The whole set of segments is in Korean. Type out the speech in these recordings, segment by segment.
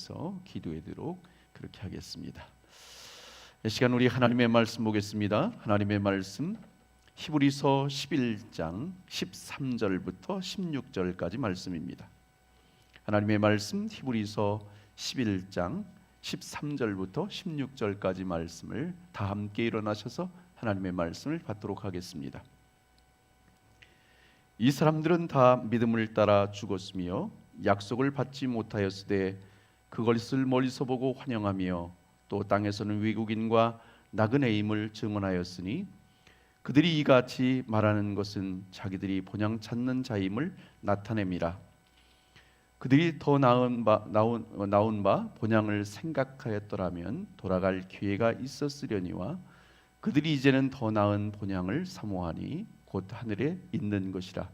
위해서 기도하도록 그렇게 하겠습니다. 이 시간 우리 하나님의 말씀 보겠습니다. 하나님의 말씀 히브리서 11장 13절부터 16절까지 말씀입니다. 하나님의 말씀 히브리서 11장 13절부터 16절까지 말씀을 다 함께 일어나셔서 하나님의 말씀을 받도록 하겠습니다. 이 사람들은 다 믿음을 따라 죽었으며 약속을 받지 못하였으되 그것을 멀리서 보고 환영하며 또 땅에서는 외국인과 나그네임을 증언하였으니 그들이 이같이 말하는 것은 자기들이 본향 찾는 자임을 나타냅니다. 그들이 더 나은 바 본향을 생각하였더라면 돌아갈 기회가 있었으려니와 그들이 이제는 더 나은 본향을 사모하니 곧 하늘에 있는 것이라.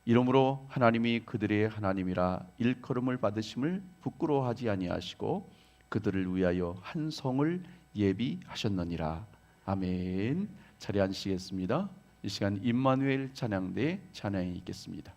이러므로 하나님이 그들의 하나님이라 일컬음을 받으심을 부끄러워하지 아니하시고 그들을 위하여 한 성을 예비하셨느니라. 아멘. 자리에 앉으시겠습니다. 이 시간 임마누엘 찬양대 찬양이 있겠습니다.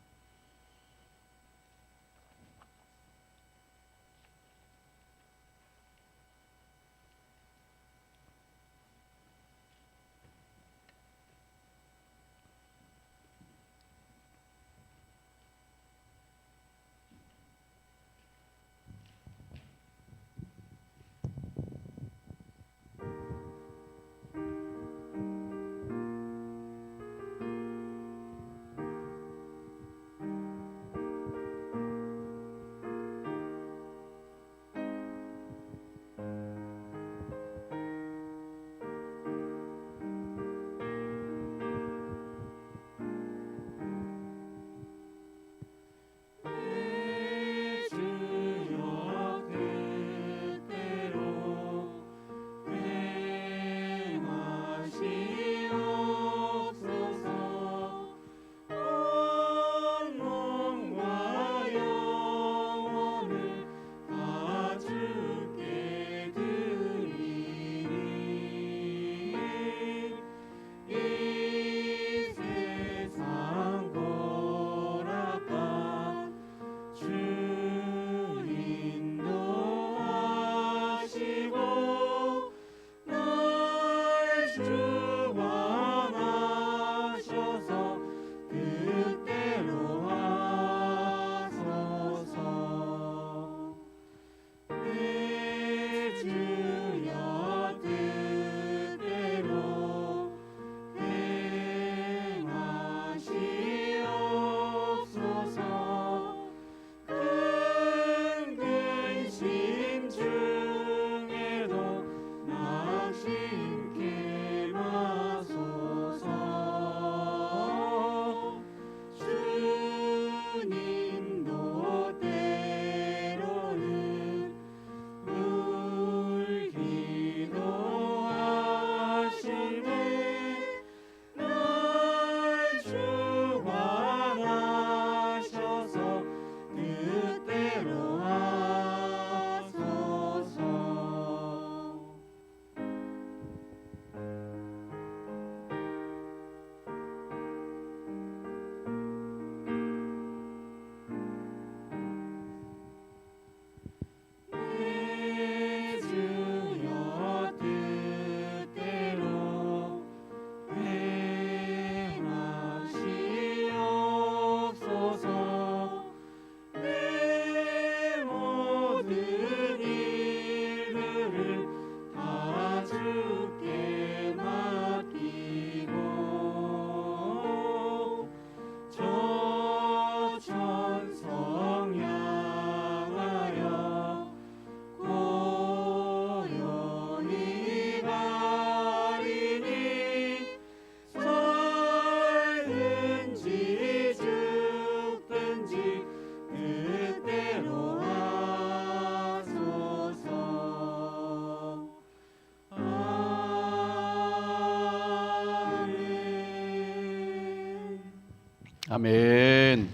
아멘.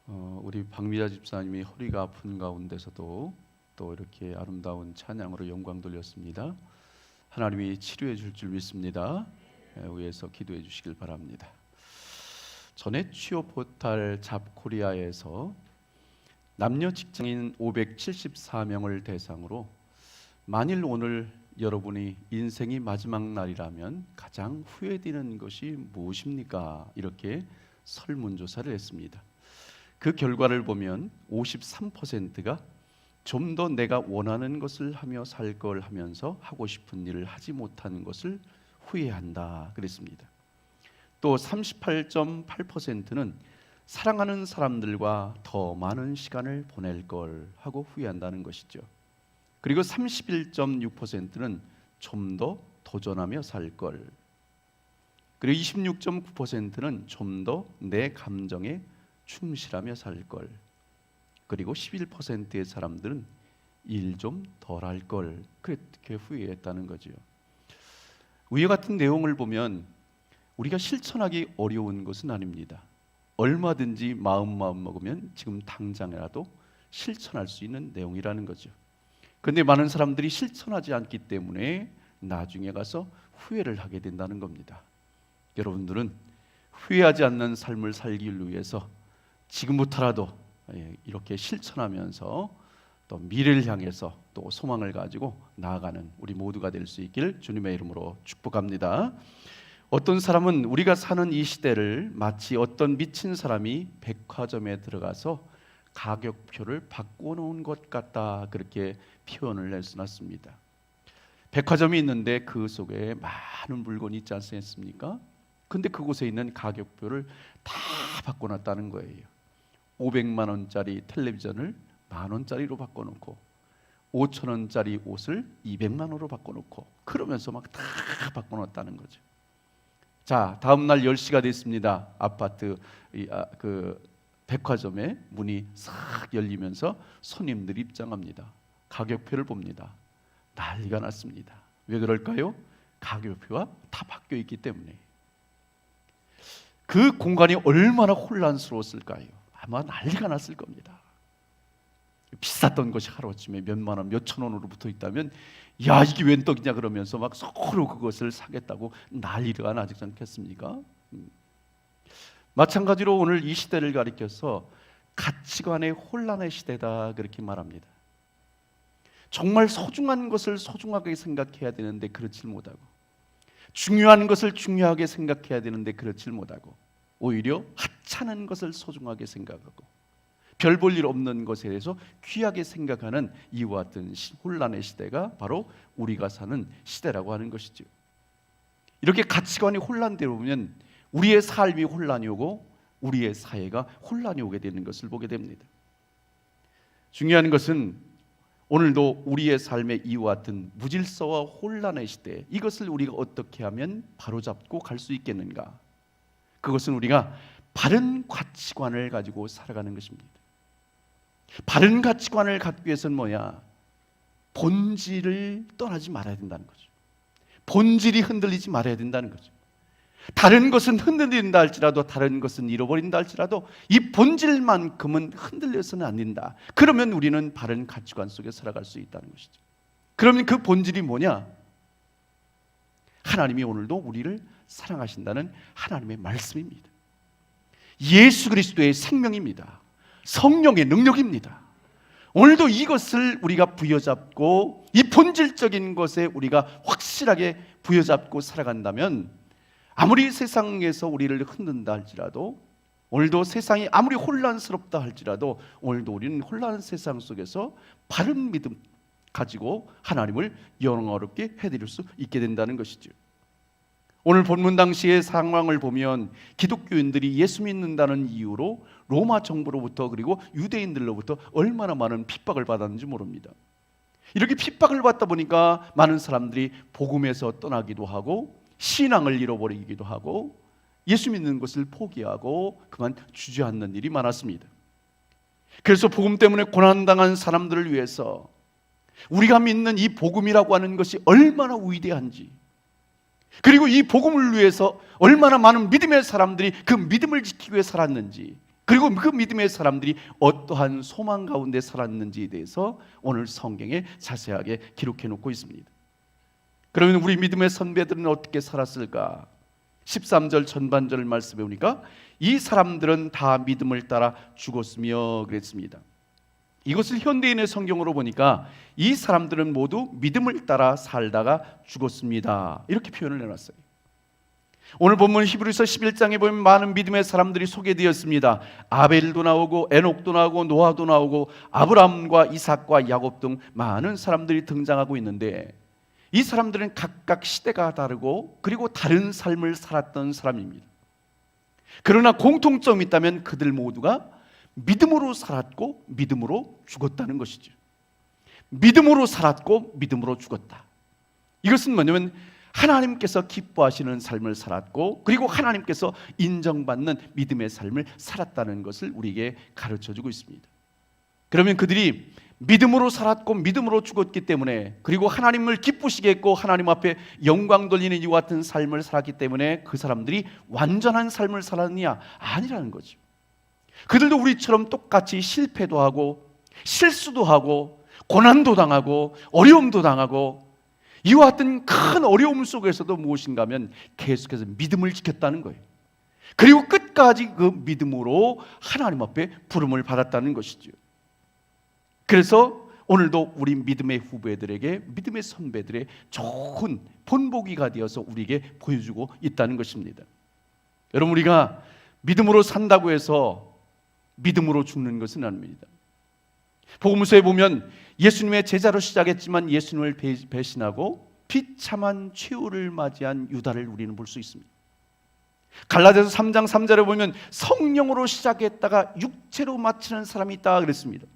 우리 박미자 집사님이 허리가 아픈 가운데서도 또 이렇게 아름다운 찬양으로 영광 돌렸습니다. 하나님이 치료해 줄 믿습니다. 위에서 기도해 주시길 바랍니다. 전에 취업 포탈 잡코리아에서 남녀 직장인 574명을 대상으로 만일 오늘 여러분이 인생이 마지막 날이라면 가장 후회되는 것이 무엇입니까? 이렇게 설문조사를 했습니다. 그 결과를 보면 53%가 좀 더 내가 원하는 것을 하며 살 걸 하면서 하고 싶은 일을 하지 못하는 것을 후회한다 그랬습니다. 또 38.8%는 사랑하는 사람들과 더 많은 시간을 보낼 걸 하고 후회한다는 것이죠. 그리고 31.6%는 좀 더 도전하며 살 걸. 그리고 26.9%는 좀 더 내 감정에 충실하며 살 걸. 그리고 11%의 사람들은 일 좀 덜 할 걸. 그렇게 후회했다는 거죠. 위와 같은 내용을 보면 우리가 실천하기 어려운 것은 아닙니다. 얼마든지 마음 먹으면 지금 당장이라도 실천할 수 있는 내용이라는 거죠. 그런데 많은 사람들이 실천하지 않기 때문에 나중에 가서 후회를 하게 된다는 겁니다. 여러분들은 후회하지 않는 삶을 살기 위해서 지금부터라도 이렇게 실천하면서 또 미래를 향해서 또 소망을 가지고 나아가는 우리 모두가 될 수 있길 주님의 이름으로 축복합니다. 어떤 사람은 우리가 사는 이 시대를 마치 어떤 미친 사람이 백화점에 들어가서 가격표를 바꿔놓은 것 같다 그렇게 표현을 해놨습니다. 백화점이 있는데 그 속에 많은 물건이 있지 않습니까? 근데 그곳에 있는 가격표를 다 바꿔놨다는 거예요. 500만 원짜리 텔레비전을 10,000원짜리로 바꿔놓고 5,000원짜리 옷을 200만 원으로 바꿔놓고 그러면서 막 다 바꿔놨다는 거죠. 자, 다음 날 10시가 됐습니다. 아파트 그 백화점의 문이 싹 열리면서 손님들이 입장합니다. 가격표를 봅니다. 난리가 났습니다. 왜 그럴까요? 가격표가 다 바뀌어 있기 때문에. 그 공간이 얼마나 혼란스러웠을까요? 아마 난리가 났을 겁니다. 비쌌던 것이 하루아침에 몇만 원, 몇천 원으로 붙어 있다면 야 이게 웬 떡이냐 그러면서 막 서로 그것을 사겠다고 난리가 나지 않겠습니까? 마찬가지로 오늘 이 시대를 가리켜서 가치관의 혼란의 시대다 그렇게 말합니다. 정말 소중한 것을 소중하게 생각해야 되는데 그렇지 못하고 중요한 것을 중요하게 생각해야 되는데 그렇지 못하고 오히려 하찮은 것을 소중하게 생각하고 별 볼 일 없는 것에 대해서 귀하게 생각하는 이와 같은 혼란의 시대가 바로 우리가 사는 시대라고 하는 것이죠. 이렇게 가치관이 혼란되어 보면 우리의 삶이 혼란이 오고 우리의 사회가 혼란이 오게 되는 것을 보게 됩니다. 중요한 것은 오늘도 우리의 삶의 이와 같은 무질서와 혼란의 시대, 이것을 우리가 어떻게 하면 바로잡고 갈 수 있겠는가? 그것은 우리가 바른 가치관을 가지고 살아가는 것입니다. 바른 가치관을 갖기 위해서는 뭐야? 본질을 떠나지 말아야 된다는 거죠. 본질이 흔들리지 말아야 된다는 거죠. 다른 것은 흔들린다 할지라도 다른 것은 잃어버린다 할지라도 이 본질만큼은 흔들려서는 안 된다. 그러면 우리는 바른 가치관 속에 살아갈 수 있다는 것이죠. 그러면 그 본질이 뭐냐? 하나님이 오늘도 우리를 사랑하신다는 하나님의 말씀입니다. 예수 그리스도의 생명입니다. 성령의 능력입니다. 오늘도 이것을 우리가 부여잡고 이 본질적인 것에 우리가 확실하게 부여잡고 살아간다면 아무리 세상에서 우리를 흔든다 할지라도 오늘도 세상이 아무리 혼란스럽다 할지라도 오늘도 우리는 혼란한 세상 속에서 바른 믿음 가지고 하나님을 영화롭게 해드릴 수 있게 된다는 것이죠. 오늘 본문 당시의 상황을 보면 기독교인들이 예수 믿는다는 이유로 로마 정부로부터 그리고 유대인들로부터 얼마나 많은 핍박을 받았는지 모릅니다. 이렇게 핍박을 받다 보니까 많은 사람들이 복음에서 떠나기도 하고 신앙을 잃어버리기도 하고 예수 믿는 것을 포기하고 그만 주저앉는 일이 많았습니다. 그래서 복음 때문에 고난당한 사람들을 위해서 우리가 믿는 이 복음이라고 하는 것이 얼마나 위대한지, 그리고 이 복음을 위해서 얼마나 많은 믿음의 사람들이 그 믿음을 지키기 위해 살았는지, 그리고 그 믿음의 사람들이 어떠한 소망 가운데 살았는지에 대해서 오늘 성경에 자세하게 기록해 놓고 있습니다. 그러면 우리 믿음의 선배들은 어떻게 살았을까? 13절 전반절 말씀에 보니까 이 사람들은 다 믿음을 따라 죽었으며 그랬습니다. 이것을 현대인의 성경으로 보니까 이 사람들은 모두 믿음을 따라 살다가 죽었습니다, 이렇게 표현을 해놨어요. 오늘 본문 히브리서 11장에 보면 많은 믿음의 사람들이 소개되었습니다. 아벨도 나오고 에녹도 나오고 노아도 나오고 아브라함과 이삭과 야곱 등 많은 사람들이 등장하고 있는데, 이 사람들은 각각 시대가 다르고 그리고 다른 삶을 살았던 사람입니다. 그러나 공통점이 있다면 그들 모두가 믿음으로 살았고 믿음으로 죽었다는 것이죠. 믿음으로 살았고 믿음으로 죽었다. 이것은 뭐냐면 하나님께서 기뻐하시는 삶을 살았고 그리고 하나님께서 인정받는 믿음의 삶을 살았다는 것을 우리에게 가르쳐주고 있습니다. 그러면 그들이 믿음으로 살았고 믿음으로 죽었기 때문에, 그리고 하나님을 기쁘시게 했고 하나님 앞에 영광 돌리는 이와 같은 삶을 살았기 때문에 그 사람들이 완전한 삶을 살았느냐? 아니라는 거죠. 그들도 우리처럼 똑같이 실패도 하고 실수도 하고 고난도 당하고 어려움도 당하고, 이와 같은 큰 어려움 속에서도 무엇인가 하면 계속해서 믿음을 지켰다는 거예요. 그리고 끝까지 그 믿음으로 하나님 앞에 부름을 받았다는 것이죠. 그래서 오늘도 우리 믿음의 후배들에게, 믿음의 선배들의 좋은 본보기가 되어서 우리에게 보여주고 있다는 것입니다. 여러분, 우리가 믿음으로 산다고 해서 믿음으로 죽는 것은 아닙니다. 복음서에 보면 예수님의 제자로 시작했지만 예수님을 배신하고 비참한 최후를 맞이한 유다를 우리는 볼 수 있습니다. 갈라디아서 3장 3절에 보면 성령으로 시작했다가 육체로 마치는 사람이 있다 그랬습니다.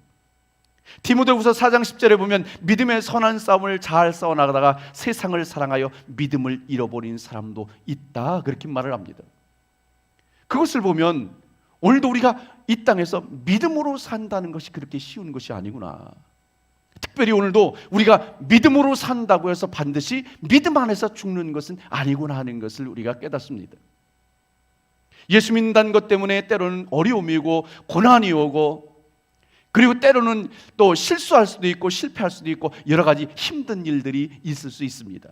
디모데후서 4장 10절에 보면 믿음의 선한 싸움을 잘 싸워나가다가 세상을 사랑하여 믿음을 잃어버린 사람도 있다, 그렇게 말을 합니다. 그것을 보면 오늘도 우리가 이 땅에서 믿음으로 산다는 것이 그렇게 쉬운 것이 아니구나. 특별히 오늘도 우리가 믿음으로 산다고 해서 반드시 믿음 안에서 죽는 것은 아니구나 하는 것을 우리가 깨닫습니다. 예수 믿는다는 것 때문에 때로는 어려움이 오고 고난이 오고, 그리고 때로는 또 실수할 수도 있고 실패할 수도 있고 여러 가지 힘든 일들이 있을 수 있습니다.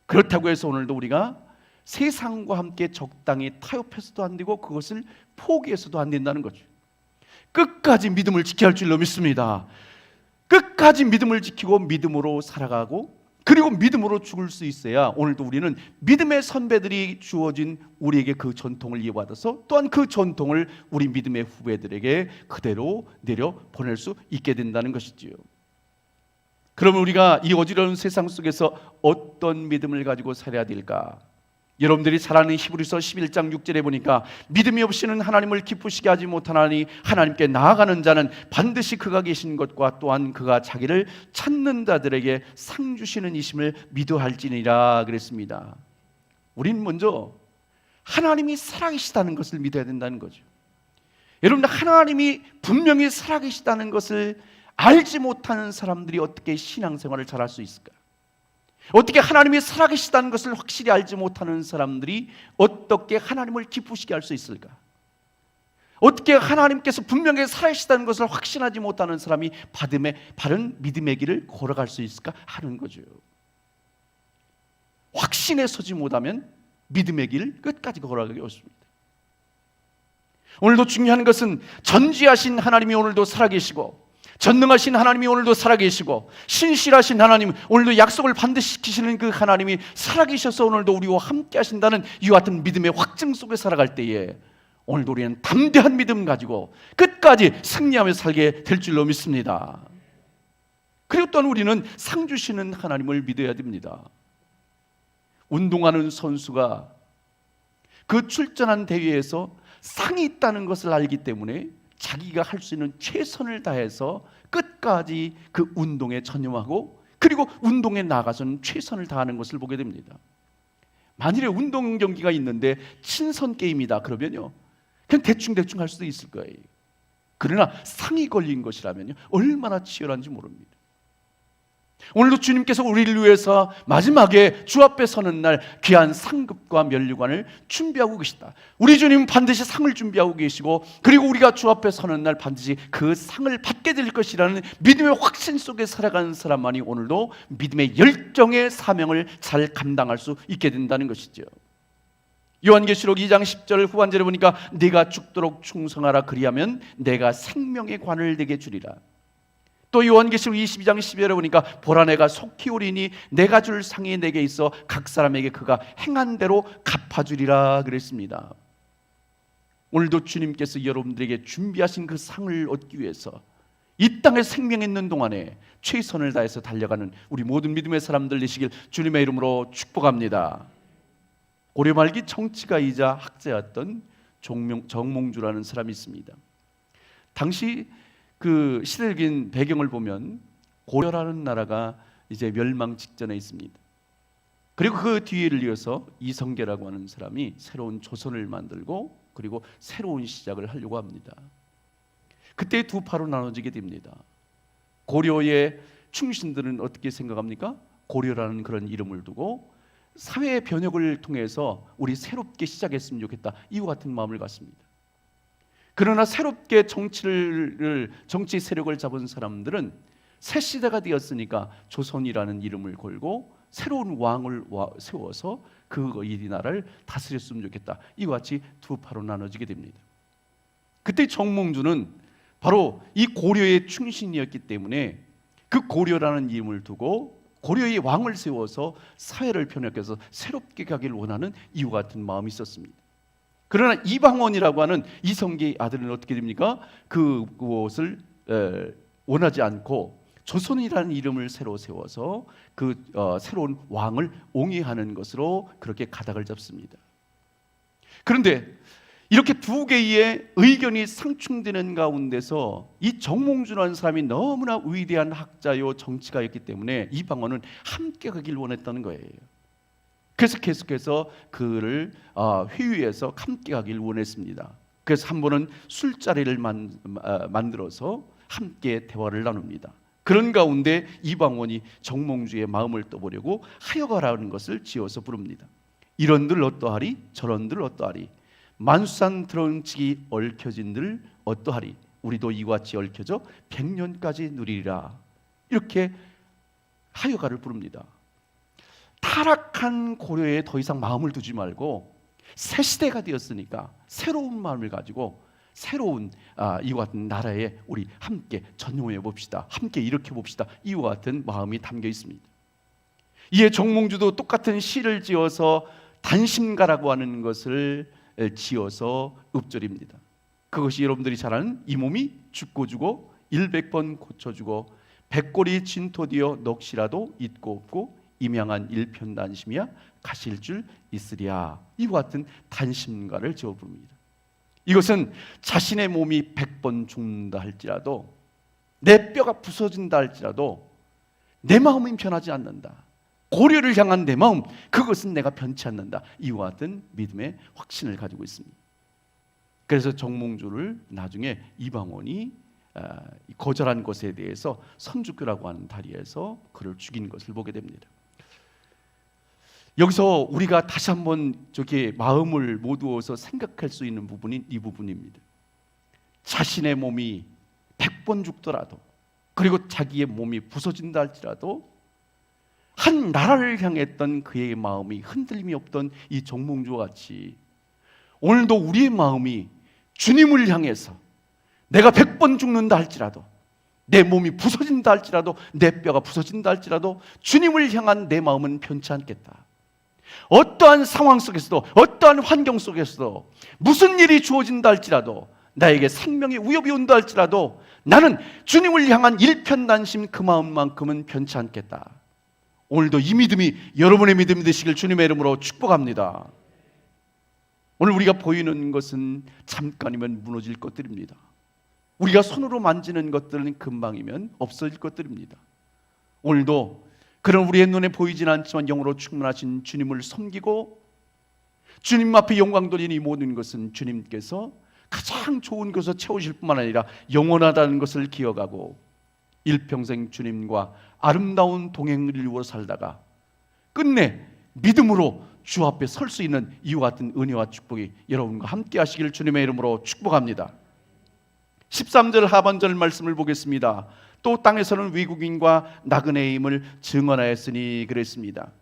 그렇다고 해서 오늘도 우리가 세상과 함께 적당히 타협해서도 안 되고 그것을 포기해서도 안 된다는 거죠. 끝까지 믿음을 지켜야 할 줄로 믿습니다. 끝까지 믿음을 지키고 믿음으로 살아가고 그리고 믿음으로 죽을 수 있어야 오늘도 우리는 믿음의 선배들이 주어진 우리에게 그 전통을 이어받아서 또한 그 전통을 우리 믿음의 후배들에게 그대로 내려 보낼 수 있게 된다는 것이지요. 그러면 우리가 이 어지러운 세상 속에서 어떤 믿음을 가지고 살아야 될까? 여러분들이 잘 아는 히브리서 11장 6절에 보니까 믿음이 없이는 하나님을 기쁘시게 하지 못하나니 하나님께 나아가는 자는 반드시 그가 계신 것과 또한 그가 자기를 찾는 자들에게 상 주시는 이심을 믿어할지니라 그랬습니다. 우린 먼저 하나님이 살아계시다는 것을 믿어야 된다는 거죠. 여러분, 하나님이 분명히 살아계시다는 것을 알지 못하는 사람들이 어떻게 신앙생활을 잘할 수 있을까? 어떻게 하나님이 살아계시다는 것을 확실히 알지 못하는 사람들이 어떻게 하나님을 기쁘시게 할 수 있을까? 어떻게 하나님께서 분명히 살아계시다는 것을 확신하지 못하는 사람이 바른 믿음의 길을 걸어갈 수 있을까 하는 거죠. 확신에 서지 못하면 믿음의 길을 끝까지 걸어가기 어렵습니다. 오늘도 중요한 것은 전지하신 하나님이 오늘도 살아계시고 전능하신 하나님이 오늘도 살아계시고 신실하신 하나님, 오늘도 약속을 반드시 지키시는 그 하나님이 살아계셔서 오늘도 우리와 함께 하신다는 이와 같은 믿음의 확증 속에 살아갈 때에 오늘도 우리는 담대한 믿음 가지고 끝까지 승리하며 살게 될 줄로 믿습니다. 그리고 또한 우리는 상 주시는 하나님을 믿어야 됩니다. 운동하는 선수가 그 출전한 대회에서 상이 있다는 것을 알기 때문에 자기가 할 수 있는 최선을 다해서 끝까지 그 운동에 전념하고 그리고 운동에 나가서는 최선을 다하는 것을 보게 됩니다. 만일에 운동 경기가 있는데 친선 게임이다 그러면요, 그냥 대충 할 수도 있을 거예요. 그러나 상이 걸린 것이라면요, 얼마나 치열한지 모릅니다. 오늘도 주님께서 우리를 위해서 마지막에 주 앞에 서는 날 귀한 상급과 면류관을 준비하고 계시다. 우리 주님은 반드시 상을 준비하고 계시고 그리고 우리가 주 앞에 서는 날 반드시 그 상을 받게 될 것이라는 믿음의 확신 속에 살아가는 사람만이 오늘도 믿음의 열정의 사명을 잘 감당할 수 있게 된다는 것이죠. 요한계시록 2장 10절 후반절에 보니까 네가 죽도록 충성하라, 그리하면 내가 생명의 관을 내게 주리라. 또 요한계시록 22장 12절에 보니까 보라, 내가 속히 오리니 내가 줄 상이 내게 있어 각 사람에게 그가 행한 대로 갚아주리라 그랬습니다. 오늘도 주님께서 여러분들에게 준비하신 그 상을 얻기 위해서 이 땅에 생명 있는 동안에 최선을 다해서 달려가는 우리 모든 믿음의 사람들 되시길 주님의 이름으로 축복합니다. 고려 말기 정치가이자 학자였던 정몽주라는 사람이 있습니다. 당시 그 시대적인 배경을 보면 고려라는 나라가 이제 멸망 직전에 있습니다. 그리고 그 뒤를 이어서 이성계라고 하는 사람이 새로운 조선을 만들고 그리고 새로운 시작을 하려고 합니다. 그때 두 파로 나눠지게 됩니다. 고려의 충신들은 어떻게 생각합니까? 고려라는 그런 이름을 두고 사회 변혁을 통해서 우리 새롭게 시작했으면 좋겠다, 이와 같은 마음을 갖습니다. 그러나 새롭게 정치 세력을 잡은 사람들은 새 시대가 되었으니까 조선이라는 이름을 걸고 새로운 왕을 세워서 이 나라를 다스렸으면 좋겠다, 이와 같이 두 파로 나눠지게 됩니다. 그때 정몽주는 바로 이 고려의 충신이었기 때문에 그 고려라는 이름을 두고 고려의 왕을 세워서 사회를 변혁해서 새롭게 가기를 원하는 이와 같은 마음이 있었습니다. 그러나 이방원이라고 하는 이성계의 아들은 어떻게 됩니까? 그것을 원하지 않고 조선이라는 이름을 새로 세워서 새로운 왕을 옹이하는 것으로 그렇게 가닥을 잡습니다. 그런데 이렇게 두 개의 의견이 상충되는 가운데서 이 정몽주라는 사람이 너무나 위대한 학자요 정치가였기 때문에 이방원은 함께 가길 원했다는 거예요. 그래서 계속해서 그를 회유해서 함께 가길 원했습니다. 그래서 한 번은 술자리를 만들어서 함께 대화를 나눕니다. 그런 가운데 이방원이 정몽주의 마음을 떠보려고 하여가라는 것을 지어서 부릅니다. 이런들 어떠하리, 저런들 어떠하리, 만수산 드렁치기 얽혀진들 어떠하리, 우리도 이와 같이 얽혀져 100년까지 누리리라. 이렇게 하여가를 부릅니다. 타락한 고려에 더 이상 마음을 두지 말고 새 시대가 되었으니까 새로운 마음을 가지고 새로운 이와 같은 나라에 우리 함께 전용해 봅시다, 함께 일으켜 봅시다, 이와 같은 마음이 담겨 있습니다. 이에 정몽주도 똑같은 시를 지어서 단심가라고 하는 것을 지어서 읊조립니다. 그것이 여러분들이 잘 아는 이 몸이 죽고 주고 100번 고쳐주고 백골이 진토되어 넋이라도 있고 없고 임양한 일편단심이야 가실 줄 있으랴, 이와 같은 단심가를 지어 부릅니다. 이것은 자신의 몸이 100번 죽는다 할지라도, 내 뼈가 부서진다 할지라도 내 마음은 변하지 않는다, 고려를 향한 내 마음, 그것은 내가 변치 않는다, 이와 같은 믿음의 확신을 가지고 있습니다. 그래서 정몽주를 나중에 이방원이 거절한 것에 대해서 선주교라고 하는 다리에서 그를 죽인 것을 보게 됩니다. 여기서 우리가 다시 한번 저기 마음을 모두어서 생각할 수 있는 부분이 이 부분입니다. 자신의 몸이 100번 죽더라도, 그리고 자기의 몸이 부서진다 할지라도 한 나라를 향했던 그의 마음이 흔들림이 없던 이 정몽주와 같이 오늘도 우리의 마음이 주님을 향해서 내가 100번 죽는다 할지라도, 내 몸이 부서진다 할지라도, 내 뼈가 부서진다 할지라도 주님을 향한 내 마음은 변치 않겠다. 어떠한 상황 속에서도, 어떠한 환경 속에서도, 무슨 일이 주어진다 할지라도, 나에게 생명의 위협이 온다 할지라도 나는 주님을 향한 일편단심 그 마음만큼은 변치 않겠다. 오늘도 이 믿음이 여러분의 믿음이 되시길 주님의 이름으로 축복합니다. 오늘 우리가 보이는 것은 잠깐이면 무너질 것들입니다. 우리가 손으로 만지는 것들은 금방이면 없어질 것들입니다. 오늘도 그런 우리의 눈에 보이진 않지만 영으로 충만하신 주님을 섬기고 주님 앞에 영광 돌리는 이 모든 것은 주님께서 가장 좋은 것을 채우실 뿐만 아니라 영원하다는 것을 기억하고 일평생 주님과 아름다운 동행을 이루어 살다가 끝내 믿음으로 주 앞에 설 수 있는 이와 같은 은혜와 축복이 여러분과 함께 하시길 주님의 이름으로 축복합니다. 13절 하반절 말씀을 보겠습니다. 또 땅에서는 외국인과 나그네의 힘을 증언하였으니 그랬습니다.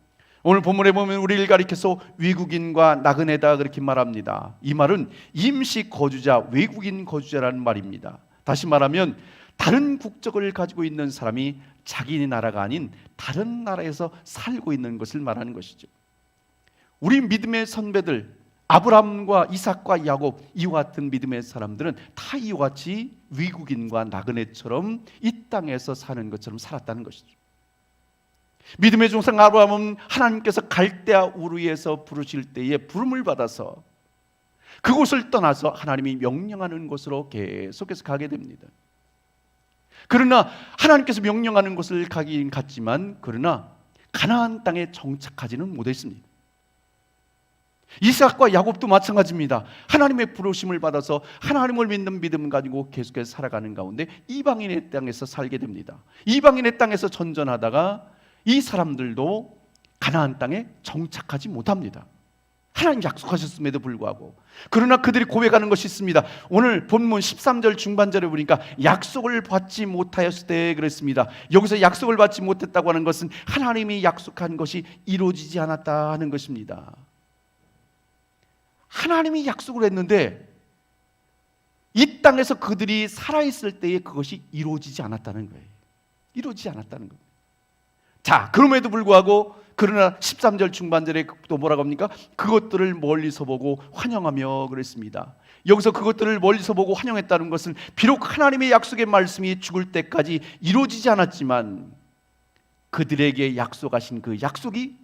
오늘 본문에 보면 우리를 가리켜서 외국인과 나그네다 그렇게 말합니다. 이 말은 임시 거주자, 외국인 거주자라는 말입니다. 다시 말하면 다른 국적을 가지고 있는 사람이 자기 나라가 아닌 다른 나라에서 살고 있는 것을 말하는 것이죠. 우리 믿음의 선배들 아브라함과 이삭과 야곱, 이와 같은 믿음의 사람들은 다 이와 같이 외국인과 나그네처럼 이 땅에서 사는 것처럼 살았다는 것이죠. 믿음의 중생 아브라함은 하나님께서 갈대아 우르에서 부르실 때에 부름을 받아서 그곳을 떠나서 하나님이 명령하는 곳으로 계속해서 가게 됩니다. 그러나 하나님께서 명령하는 곳을 가긴 갔지만 그러나 가나안 땅에 정착하지는 못했습니다. 이삭과 야곱도 마찬가지입니다. 하나님의 부르심을 받아서 하나님을 믿는 믿음 가지고 계속해서 살아가는 가운데 이방인의 땅에서 살게 됩니다. 이방인의 땅에서 전전하다가 이 사람들도 가나안 땅에 정착하지 못합니다. 하나님 약속하셨음에도 불구하고. 그러나 그들이 고백하는 것이 있습니다. 오늘 본문 13절 중반절에 보니까 약속을 받지 못하였을 때 그랬습니다. 여기서 약속을 받지 못했다고 하는 것은 하나님이 약속한 것이 이루어지지 않았다 하는 것입니다. 하나님이 약속을 했는데 이 땅에서 그들이 살아있을 때에 그것이 이루어지지 않았다는 거예요. 이루어지지 않았다는 겁니다. 자, 그럼에도 불구하고 그러나 13절 중반절에 또 뭐라고 합니까? 그것들을 멀리서 보고 환영하며 그랬습니다. 여기서 그것들을 멀리서 보고 환영했다는 것은 비록 하나님의 약속의 말씀이 죽을 때까지 이루어지지 않았지만 그들에게 약속하신 그 약속이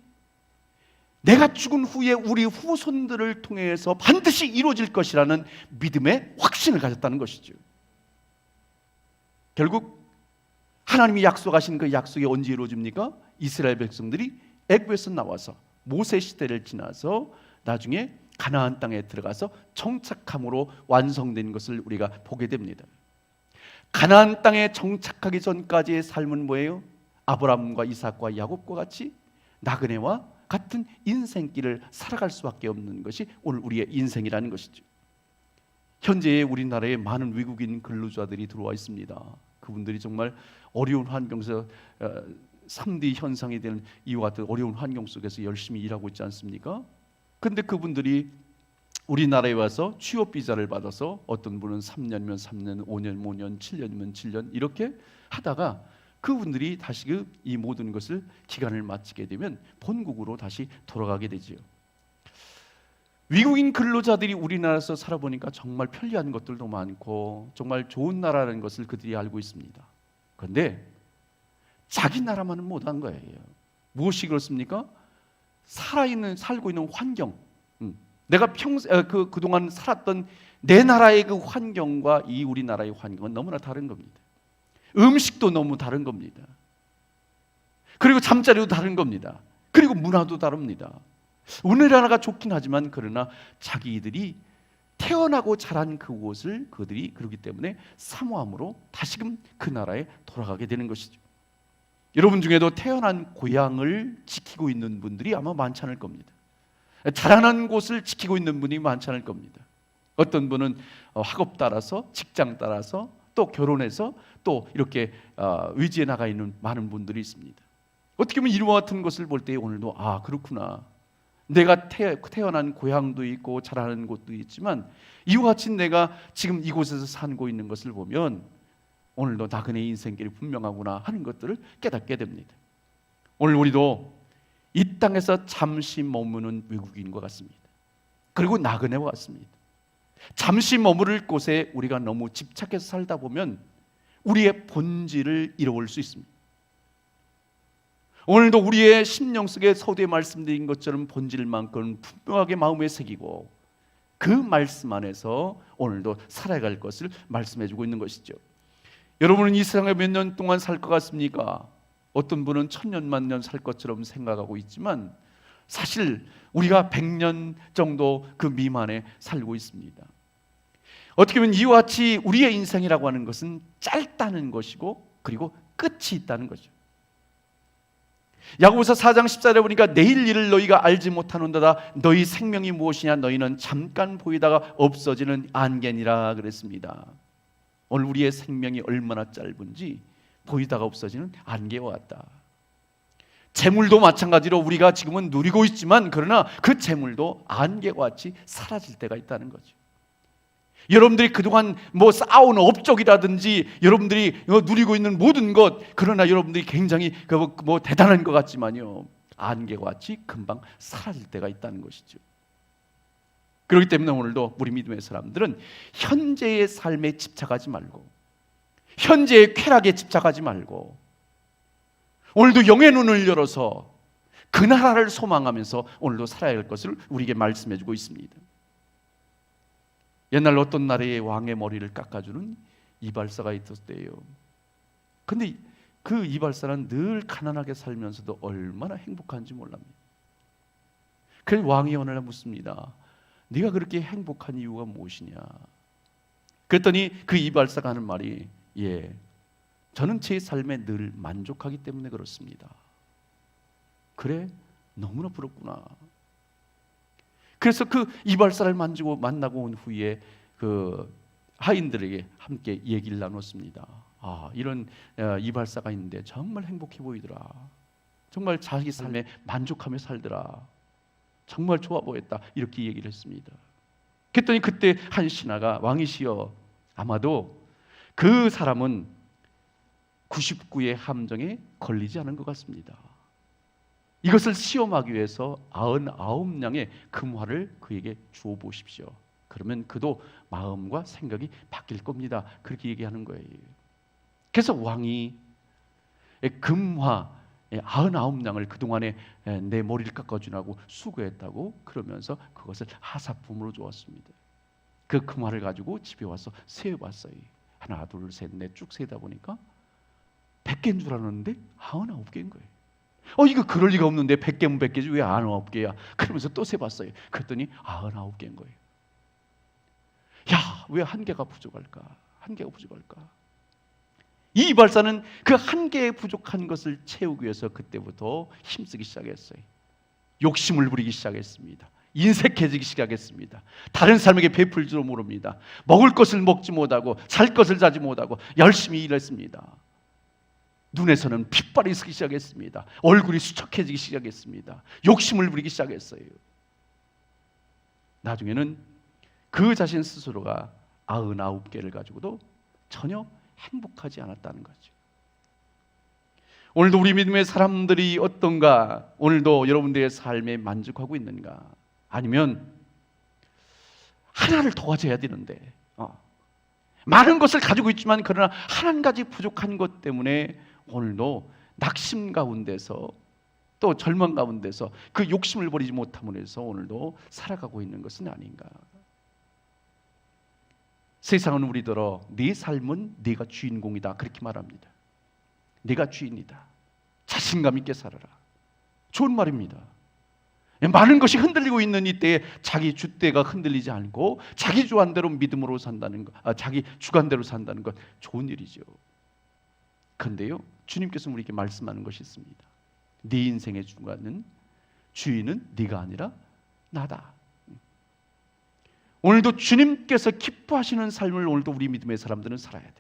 내가 죽은 후에 우리 후손들을 통해서 반드시 이루어질 것이라는 믿음의 확신을 가졌다는 것이죠. 결국 하나님이 약속하신 그 약속이 언제 이루어집니까? 이스라엘 백성들이 애굽에서 나와서 모세 시대를 지나서 나중에 가나안 땅에 들어가서 정착함으로 완성된 것을 우리가 보게 됩니다. 가나안 땅에 정착하기 전까지의 삶은 뭐예요? 아브라함과 이삭과 야곱과 같이 나그네와 같은 인생길을 살아갈 수밖에 없는 것이 오늘 우리의 인생이라는 것이죠. 현재 우리나라에 많은 외국인 근로자들이 들어와 있습니다. 그분들이 정말 어려운 환경에서 3D 현상이 되는 이와 같은 어려운 환경 속에서 열심히 일하고 있지 않습니까? 그런데 그분들이 우리나라에 와서 취업 비자를 받아서 어떤 분은 3년이면 3년, 5년, 5년, 7년이면 7년 이렇게 하다가 그분들이 다시 이 모든 것을 기간을 마치게 되면 본국으로 다시 돌아가게 되지요. 외국인 근로자들이 우리나라에서 살아보니까 정말 편리한 것들도 많고 정말 좋은 나라라는 것을 그들이 알고 있습니다. 그런데 자기 나라만은 못한 거예요. 무엇이 그렇습니까? 살고 있는 환경, 내가 그동안 살았던 내 나라의 그 환경과 이 우리나라의 환경은 너무나 다른 겁니다. 음식도 너무 다른 겁니다. 그리고 잠자리도 다른 겁니다. 그리고 문화도 다릅니다. 우리나라가 좋긴 하지만 그러나 자기들이 태어나고 자란 그곳을 그들이 그러기 때문에 사모함으로 다시금 그 나라에 돌아가게 되는 것이죠. 여러분 중에도 태어난 고향을 지키고 있는 분들이 아마 많지 않을 겁니다. 자라난 곳을 지키고 있는 분이 많지 않을 겁니다. 어떤 분은 학업 따라서 직장 따라서 또 결혼해서 또 이렇게 의지에 나가 있는 많은 분들이 있습니다. 어떻게 보면 이와 같은 것을 볼 때 오늘도 그렇구나. 내가 태어난 고향도 있고 자라는 곳도 있지만 이와 같이 내가 지금 이곳에서 살고 있는 것을 보면 오늘도 나그네 인생길이 분명하구나 하는 것들을 깨닫게 됩니다. 오늘 우리도 이 땅에서 잠시 머무는 외국인과 같습니다. 그리고 나그네와 같습니다. 잠시 머무를 곳에 우리가 너무 집착해서 살다 보면 우리의 본질을 잃어버릴 수 있습니다. 오늘도 우리의 심령 속에 서두에 말씀드린 것처럼 본질만큼 분명하게 마음에 새기고 그 말씀 안에서 오늘도 살아갈 것을 말씀해주고 있는 것이죠. 여러분은 이 세상에 몇 년 동안 살 것 같습니까? 어떤 분은 1000년 만년 살 것처럼 생각하고 있지만 사실 우리가 100년 정도 그 미만에 살고 있습니다. 어떻게 보면 이와 같이 우리의 인생이라고 하는 것은 짧다는 것이고 그리고 끝이 있다는 거죠. 야고보서 4장 14절에 보니까 내일 일을 너희가 알지 못하는도다. 너희 생명이 무엇이냐? 너희는 잠깐 보이다가 없어지는 안개니라 그랬습니다. 오늘 우리의 생명이 얼마나 짧은지 보이다가 없어지는 안개와 같다. 재물도 마찬가지로 우리가 지금은 누리고 있지만 그러나 그 재물도 안개와 같이 사라질 때가 있다는 거죠. 여러분들이 그동안 쌓아온 업적이라든지 여러분들이 누리고 있는 모든 것, 그러나 여러분들이 굉장히 대단한 것 같지만요, 안개와 같이 금방 사라질 때가 있다는 것이죠. 그렇기 때문에 오늘도 우리 믿음의 사람들은 현재의 삶에 집착하지 말고, 현재의 쾌락에 집착하지 말고, 오늘도 영의 눈을 열어서 그 나라를 소망하면서 오늘도 살아야 할 것을 우리에게 말씀해 주고 있습니다. 옛날 어떤 나라의 왕의 머리를 깎아주는 이발사가 있었대요. 근데 그 이발사는 늘 가난하게 살면서도 얼마나 행복한지 몰랍니다. 그래서 왕이 어느 날 묻습니다. 네가 그렇게 행복한 이유가 무엇이냐? 그랬더니 그 이발사가 하는 말이, 저는 제 삶에 늘 만족하기 때문에 그렇습니다. 그래? 너무나 부럽구나. 그래서 그 이발사를 만나고 온 후에 그 하인들에게 함께 얘기를 나눴습니다. 이런 이발사가 있는데 정말 행복해 보이더라. 정말 자기 삶에 만족하며 살더라. 정말 좋아 보였다. 이렇게 얘기를 했습니다. 그랬더니 그때 한 신하가, 왕이시여, 아마도 그 사람은 99의 함정에 걸리지 않은 것 같습니다. 이것을 시험하기 위해서 99냥의 금화를 그에게 주어 보십시오. 그러면 그도 마음과 생각이 바뀔 겁니다. 그렇게 얘기하는 거예요. 그래서 왕이 금화 99냥을 그동안에 내 머리를 깎아주라고 수고했다고 그러면서 그것을 하사품으로 주었습니다. 그 금화를 가지고 집에 와서 세어봤어요. 하나, 둘, 셋, 넷 쭉 세다 보니까 100개인 줄 알았는데 99개인 거예요. 이거 그럴 리가 없는데 100개면 100개지 왜 99개야? 그러면서 또 세봤어요. 그랬더니 99개인 거예요. 야, 왜 한 개가 부족할까? 한 개가 부족할까? 이 이발사는 그 한 개의 부족한 것을 채우기 위해서 그때부터 힘쓰기 시작했어요. 욕심을 부리기 시작했습니다. 인색해지기 시작했습니다. 다른 사람에게 베풀 줄 모릅니다. 먹을 것을 먹지 못하고 살 것을 사지 못하고 열심히 일했습니다. 눈에서는 핏발이 서기 시작했습니다. 얼굴이 수척해지기 시작했습니다. 욕심을 부리기 시작했어요. 나중에는 그 자신 스스로가 99개를 가지고도 전혀 행복하지 않았다는 거죠. 오늘도 우리 믿음의 사람들이 어떤가? 오늘도 여러분들의 삶에 만족하고 있는가? 아니면 하나를 더 가져야 되는데 많은 것을 가지고 있지만 그러나 한 가지 부족한 것 때문에 오늘도 낙심 가운데서 또 절망 가운데서 그 욕심을 버리지 못함으로 해서 오늘도 살아가고 있는 것은 아닌가? 세상은 우리더러 네 삶은 네가 주인공이다 그렇게 말합니다. 네가 주인이다. 자신감 있게 살아라. 좋은 말입니다. 많은 것이 흔들리고 있는 이때에 자기 주대가 흔들리지 않고 자기 주관대로 믿음으로 산다는 것, 자기 주관대로 산다는 것 좋은 일이죠. 그런데요, 주님께서 우리에게 말씀하는 것이 있습니다. 네 인생의 주인은 네가 아니라 나다. 오늘도 주님께서 기뻐하시는 삶을 오늘도 우리 믿음의 사람들은 살아야 돼.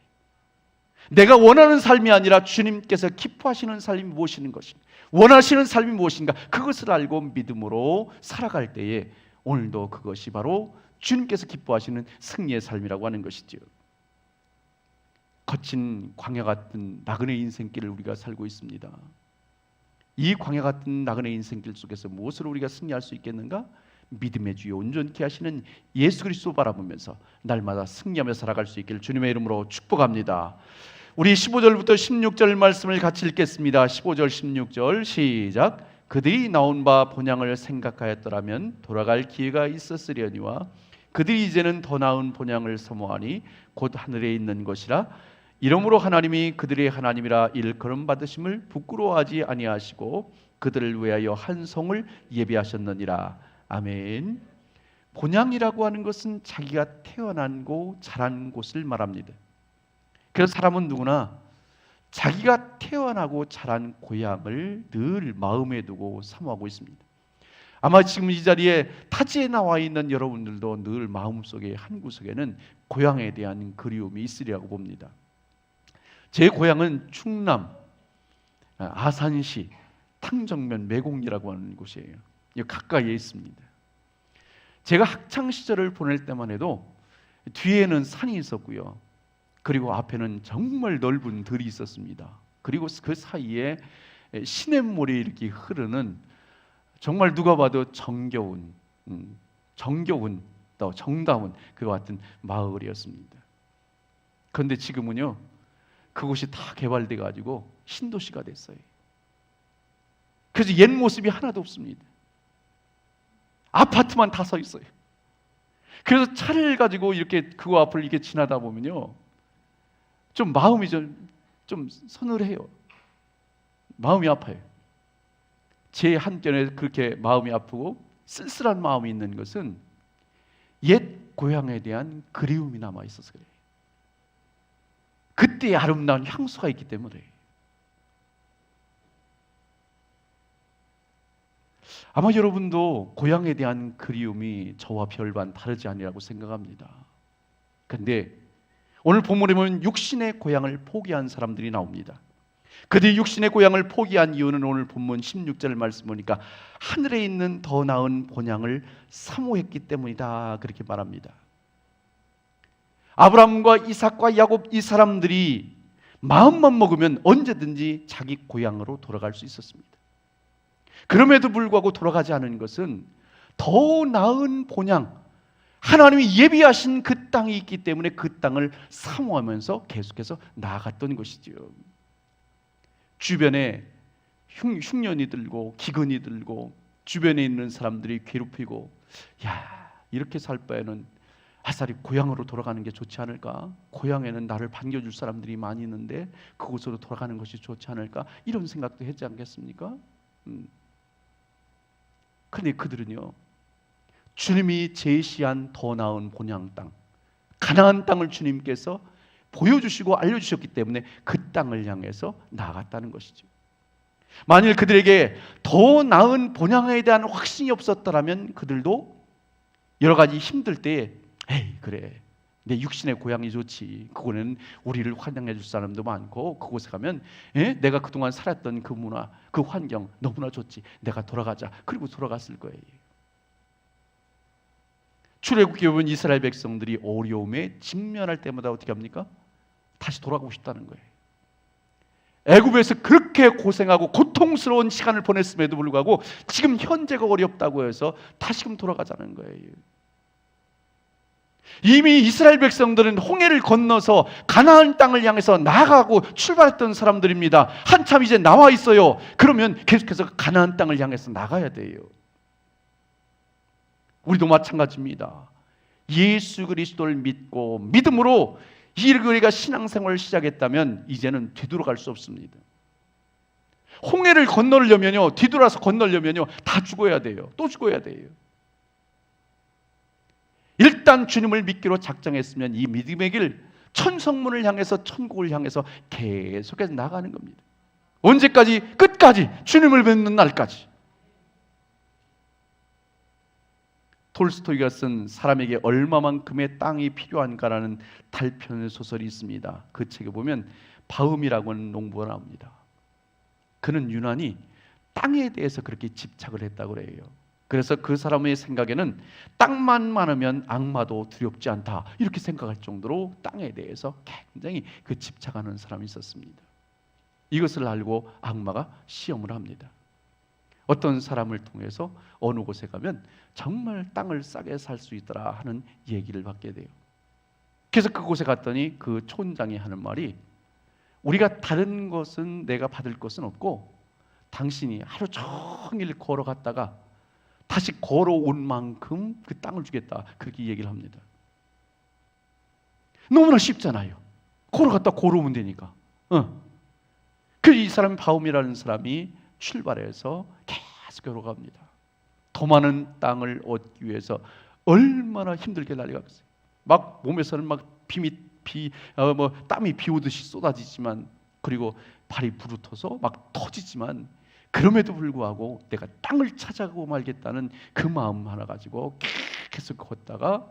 내가 원하는 삶이 아니라 주님께서 기뻐하시는 삶이 무엇인 것인가, 원하시는 삶이 무엇인가, 그것을 알고 믿음으로 살아갈 때에 오늘도 그것이 바로 주님께서 기뻐하시는 승리의 삶이라고 하는 것이죠. 거친 광야 같은 나그네 인생길을 우리가 살고 있습니다. 이 광야 같은 나그네 인생길 속에서 무엇으로 우리가 승리할 수 있겠는가? 믿음의 주여 온전케 하시는 예수 그리스도 바라보면서 날마다 승리하며 살아갈 수 있기를 주님의 이름으로 축복합니다. 우리 15절부터 16절 말씀을 같이 읽겠습니다. 15절 16절 시작. 그들이 나온 바 본향을 생각하였더라면 돌아갈 기회가 있었으려니와 그들이 이제는 더 나은 본향을 사모하니 곧 하늘에 있는 것이라. 이러므로 하나님이 그들의 하나님이라 일컬음 받으심을 부끄러워하지 아니하시고 그들을 위하여 한 성을 예비하셨느니라. 아멘. 본향이라고 하는 것은 자기가 태어나고 자란 곳을 말합니다. 그래서 사람은 누구나 자기가 태어나고 자란 고향을 늘 마음에 두고 사모하고 있습니다. 아마 지금 이 자리에 타지에 나와 있는 여러분들도 늘 마음속에 한 구석에는 고향에 대한 그리움이 있으리라고 봅니다. 제 고향은 충남 아산시 탕정면 매곡리라고 하는 곳이에요. 가까이에 있습니다. 제가 학창 시절을 보낼 때만 해도 뒤에는 산이 있었고요. 그리고 앞에는 정말 넓은 들이 있었습니다. 그리고 그 사이에 시냇물이 이렇게 흐르는 정말 누가 봐도 정겨운 또 정다운 그와 같은 마을이었습니다. 그런데 지금은요, 그곳이 다 개발돼 가지고 신도시가 됐어요. 그래서 옛 모습이 하나도 없습니다. 아파트만 다 서 있어요. 그래서 차를 가지고 이렇게 그 앞을 이렇게 지나다 보면요, 좀 마음이 좀 서늘해요. 마음이 아파요. 제 한켠에 그렇게 마음이 아프고 쓸쓸한 마음이 있는 것은 옛 고향에 대한 그리움이 남아 있어서 그래요. 그때의 아름다운 향수가 있기 때문에. 아마 여러분도 고향에 대한 그리움이 저와 별반 다르지 아니라고 생각합니다. 그런데 오늘 본문에 보면 육신의 고향을 포기한 사람들이 나옵니다. 그들이 육신의 고향을 포기한 이유는 오늘 본문 16절 말씀 보니까 하늘에 있는 더 나은 본향을 사모했기 때문이다, 그렇게 말합니다. 아브라함과 이삭과 야곱, 이 사람들이 마음만 먹으면 언제든지 자기 고향으로 돌아갈 수 있었습니다. 그럼에도 불구하고 돌아가지 않은 것은 더 나은 본향, 하나님이 예비하신 그 땅이 있기 때문에 그 땅을 사모하면서 계속해서 나아갔던 것이지요. 주변에 흉년이 들고 기근이 들고 주변에 있는 사람들이 괴롭히고, 야, 이렇게 살 바에는 아싸리 고향으로 돌아가는 게 좋지 않을까? 고향에는 나를 반겨줄 사람들이 많이 있는데 그곳으로 돌아가는 것이 좋지 않을까? 이런 생각도 했지 않겠습니까? 그런데 그들은요, 주님이 제시한 더 나은 본향 땅, 가나안 땅을 주님께서 보여주시고 알려주셨기 때문에 그 땅을 향해서 나아갔다는 것이죠. 만일 그들에게 더 나은 본향에 대한 확신이 없었더라면 그들도 여러 가지 힘들 때에 에이, 그래, 내 육신의 고향이 좋지, 그거는 우리를 환영해 줄 사람도 많고 그곳에 가면 내가 그동안 살았던 그 문화, 그 환경 너무나 좋지, 내가 돌아가자, 그리고 돌아갔을 거예요. 출애굽기에 보면 이스라엘 백성들이 어려움에 직면할 때마다 어떻게 합니까? 다시 돌아가고 싶다는 거예요. 애굽에서 그렇게 고생하고 고통스러운 시간을 보냈음에도 불구하고 지금 현재가 어렵다고 해서 다시금 돌아가자는 거예요. 이미 이스라엘 백성들은 홍해를 건너서 가나안 땅을 향해서 나아가고 출발했던 사람들입니다. 한참 이제 나와 있어요. 그러면 계속해서 가나안 땅을 향해서 나가야 돼요. 우리도 마찬가지입니다. 예수 그리스도를 믿고 믿음으로 우리가 신앙생활을 시작했다면 이제는 뒤돌아갈 수 없습니다. 홍해를 건너려면요, 뒤돌아서 건너려면요, 다 죽어야 돼요. 또 죽어야 돼요. 일단 주님을 믿기로 작정했으면 이 믿음의 길, 천성문을 향해서 천국을 향해서 계속해서 나가는 겁니다. 언제까지? 끝까지, 주님을 뵙는 날까지. 톨스토이가 쓴 사람에게 얼마만큼의 땅이 필요한가라는 단편 소설이 있습니다. 그 책에 보면 바움이라고 하는 농부가 나옵니다. 그는 유난히 땅에 대해서 그렇게 집착을 했다고 그래요. 그래서 그 사람의 생각에는 땅만 많으면 악마도 두렵지 않다, 이렇게 생각할 정도로 땅에 대해서 굉장히 그 집착하는 사람이 있었습니다. 이것을 알고 악마가 시험을 합니다. 어떤 사람을 통해서 어느 곳에 가면 정말 땅을 싸게 살 수 있더라 하는 얘기를 받게 돼요. 그래서 그곳에 갔더니 그 촌장이 하는 말이, 우리가 다른 것은 내가 받을 것은 없고 당신이 하루 종일 걸어갔다가 다시 걸어온 만큼 그 땅을 주겠다, 그렇게 얘기를 합니다. 너무나 쉽잖아요. 걸어갔다 걸어오면 되니까. 그 이 사람 바움이라는 사람이 출발해서 계속 걸어갑니다. 더 많은 땅을 얻기 위해서 얼마나 힘들게 달려갔어요. 막 몸에서는 막 땀이 비 오듯이 쏟아지지만, 그리고 발이 부르터서 막 터지지만, 그럼에도 불구하고 내가 땅을 찾아가고 말겠다는 그 마음 하나 가지고 계속 걷다가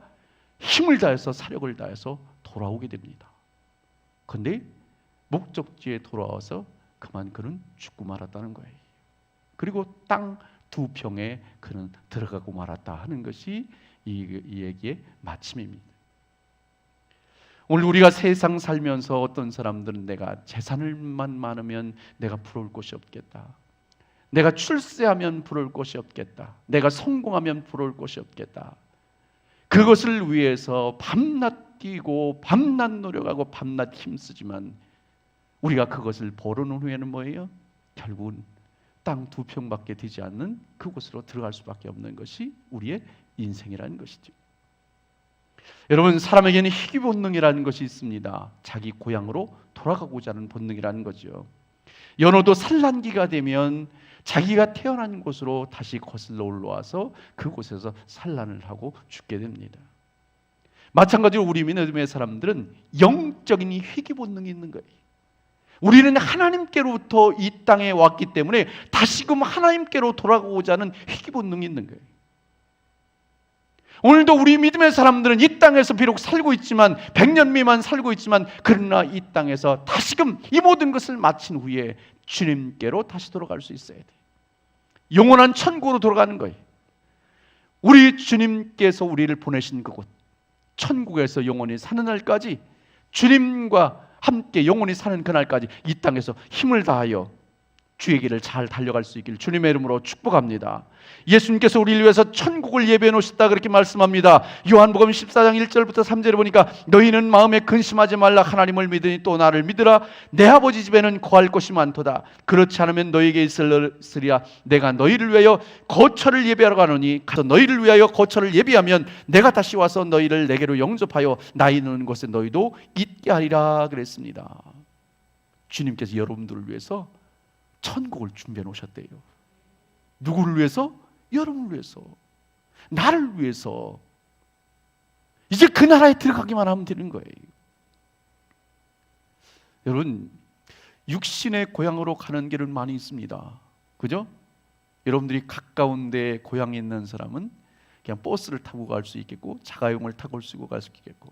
힘을 다해서 사력을 다해서 돌아오게 됩니다. 그런데 목적지에 돌아와서 그만 그는 죽고 말았다는 거예요. 그리고 땅 2평에 그는 들어가고 말았다 하는 것이 이 얘기의 마침입니다. 오늘 우리가 세상 살면서 어떤 사람들은 내가 재산을만 많으면 내가 부러울 곳이 없겠다, 내가 출세하면 부러울 곳이 없겠다, 내가 성공하면 부러울 곳이 없겠다, 그것을 위해서 밤낮 뛰고 밤낮 노력하고 밤낮 힘쓰지만 우리가 그것을 벌어놓은 후에는 뭐예요? 결국은 땅 2평밖에 되지 않는 그곳으로 들어갈 수밖에 없는 것이 우리의 인생이라는 것이죠. 여러분, 사람에게는 희귀 본능이라는 것이 있습니다. 자기 고향으로 돌아가고자 하는 본능이라는 거죠. 연호도 산란기가 되면 자기가 태어난 곳으로 다시 거슬러 올라와서 그곳에서 산란을 하고 죽게 됩니다. 마찬가지로 우리 믿음의 사람들은 영적인 희귀 본능이 있는 거예요. 우리는 하나님께로부터 이 땅에 왔기 때문에 다시금 하나님께로 돌아가고자 하는 희귀 본능이 있는 거예요. 오늘도 우리 믿음의 사람들은 이 땅에서 비록 살고 있지만 100년 미만 살고 있지만 그러나 이 땅에서 다시금 이 모든 것을 마친 후에 주님께로 다시 돌아갈 수 있어야 돼요. 영원한 천국으로 돌아가는 거예요. 우리 주님께서 우리를 보내신 그곳 천국에서 영원히 사는 날까지, 주님과 함께 영원히 사는 그날까지 이 땅에서 힘을 다하여 주의 길을 잘 달려갈 수 있기를 주님의 이름으로 축복합니다. 예수님께서 우리를 위해서 천국을 예배해 놓으셨다 그렇게 말씀합니다. 요한복음 14장 1절부터 3절에 보니까 너희는 마음에 근심하지 말라. 하나님을 믿으니 또 나를 믿으라. 내 아버지 집에는 거할 곳이 많도다. 그렇지 않으면 너희에게 있으리라. 내가 너희를 위하여 거처를 예배하러 가노니 가서 너희를 위하여 거처를 예비하면 내가 다시 와서 너희를 내게로 영접하여 나 있는 곳에 너희도 있게 하리라 그랬습니다. 주님께서 여러분들을 위해서 천국을 준비해 놓으셨대요. 누구를 위해서? 여러분을 위해서, 나를 위해서. 이제 그 나라에 들어가기만 하면 되는 거예요. 여러분, 육신의 고향으로 가는 길은 많이 있습니다. 그죠? 여러분들이 가까운 데 고향에 있는 사람은 그냥 버스를 타고 갈 수 있겠고 자가용을 타고 갈 수 있겠고,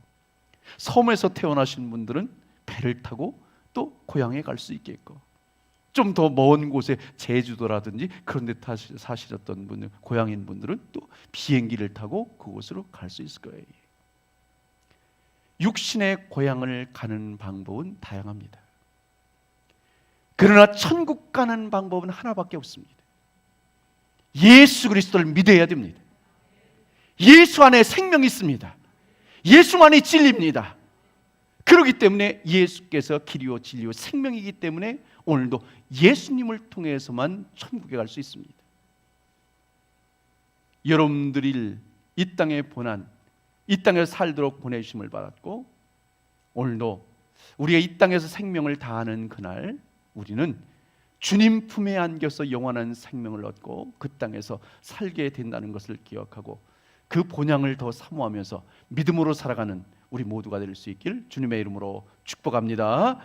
섬에서 태어나신 분들은 배를 타고 또 고향에 갈 수 있겠고, 좀 더 먼 곳에 제주도라든지 그런 데 사시던 분들, 고향인 분들은 또 비행기를 타고 그곳으로 갈 수 있을 거예요. 육신의 고향을 가는 방법은 다양합니다. 그러나 천국 가는 방법은 하나밖에 없습니다. 예수 그리스도를 믿어야 됩니다. 예수 안에 생명이 있습니다. 예수만이 진리입니다. 그렇기 때문에 예수께서 길이요 진리요 생명이기 때문에 오늘도 예수님을 통해서만 천국에 갈 수 있습니다. 여러분들이 이 땅에 보난, 이 땅에서 살도록 보내주심을 받았고, 오늘도 우리가 이 땅에서 생명을 다하는 그날 우리는 주님 품에 안겨서 영원한 생명을 얻고 그 땅에서 살게 된다는 것을 기억하고 그 본향을 더 사모하면서 믿음으로 살아가는 우리 모두가 될 수 있길 주님의 이름으로 축복합니다.